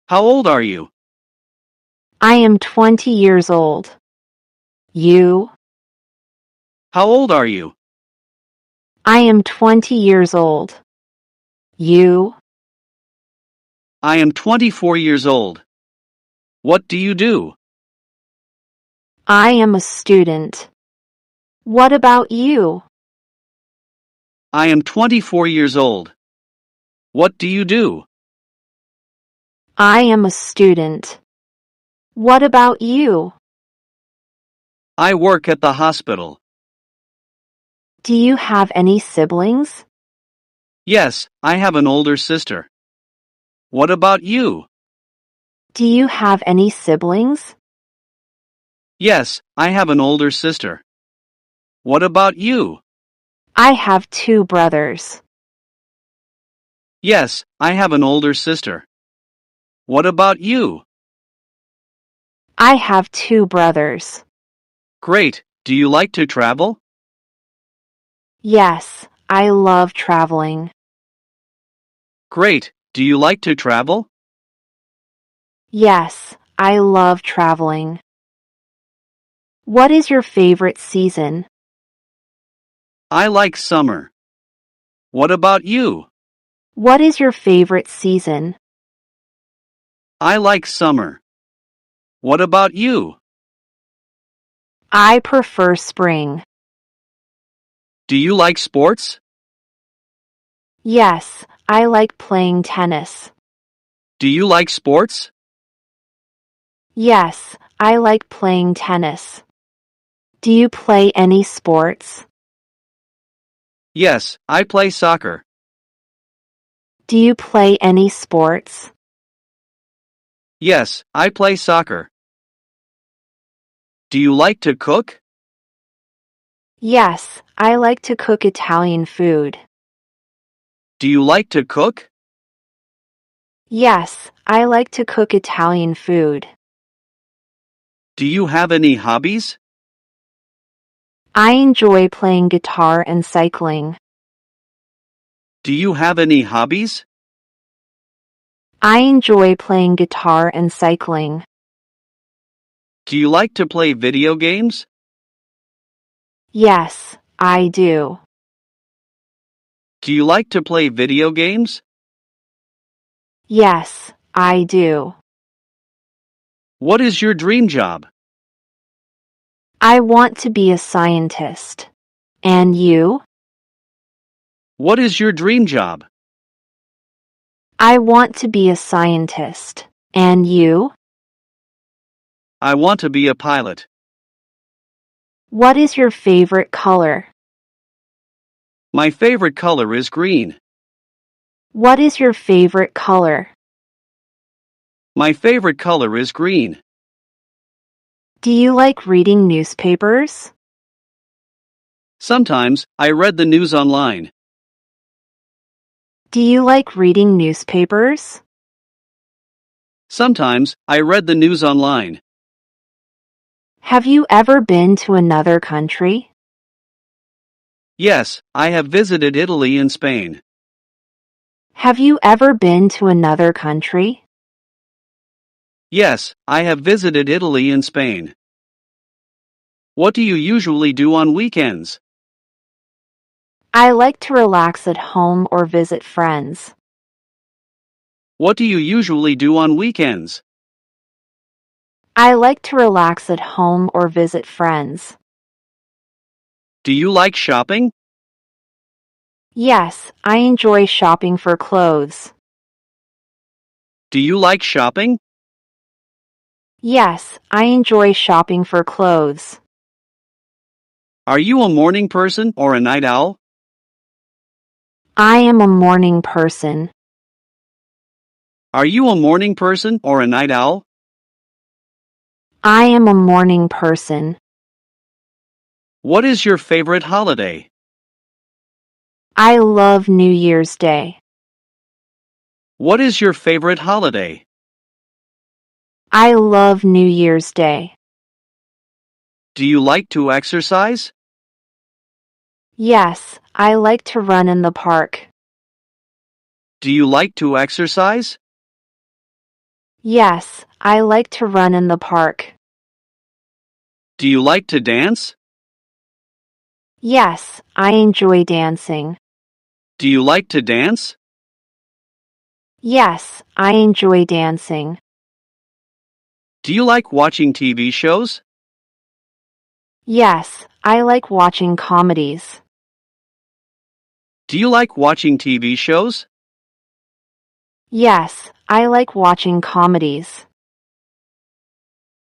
How old are you? I am 20 years old. You? How old are you? I am 20 years old. You? I am 24 years old. What do you do? I am a student. What about you? I am 24 years old. What do you do? I am a student. What about you? I work at the hospital. Do you have any siblings? Yes, I have an older sister. What about you? Do you have any siblings? Yes, I have an older sister. What about you? I have 2 brothers. Yes, I have an older sister. What about you? I have 2 brothers. Great. Do you like to travel? Yes, I love traveling. Great. Do you like to travel? Yes, I love traveling. What is your favorite season? I like summer. What about you? What is your favorite season? I like summer. What about you? I prefer spring. Do you like sports? Yes, I like playing tennis. Do you like sports? Yes, I like playing tennis. Do you play any sports? Yes, I play soccer. Do you play any sports? Yes, I play soccer. Do you like to cook? Yes, I like to cook Italian food. Do you like to cook? Yes, I like to cook Italian food. Do you have any hobbies? I enjoy playing guitar and cycling. Do you have any hobbies? I enjoy playing guitar and cycling. Do you like to play video games? Yes, I do. Do you like to play video games? Yes, I do. What is your dream job? I want to be a scientist. And you? What is your dream job? I want to be a scientist. And you? I want to be a pilot. What is your favorite color? My favorite color is green. What is your favorite color? My favorite color is green. Do you like reading newspapers? Sometimes, I read the news online. Do you like reading newspapers? Sometimes, I read the news online. Have you ever been to another country? Yes, I have visited Italy and Spain. Have you ever been to another country? Yes, I have visited Italy and Spain. What do you usually do on weekends? I like to relax at home or visit friends. What do you usually do on weekends? I like to relax at home or visit friends. Do you like shopping? Yes, I enjoy shopping for clothes. Do you like shopping? Yes, I enjoy shopping for clothes. Are you a morning person or a night owl? I am a morning person. Are you a morning person or a night owl? I am a morning person. What is your favorite holiday? I love New Year's Day. What is your favorite holiday? I love New Year's Day. Do you like to exercise? Yes, I like to run in the park. Do you like to exercise? Yes, I like to run in the park. Do you like to dance? Yes, I enjoy dancing. Do you like to dance? Yes, I enjoy dancing. Do you like watching TV shows? Yes, I like watching comedies. Do you like watching TV shows? Yes, I like watching comedies.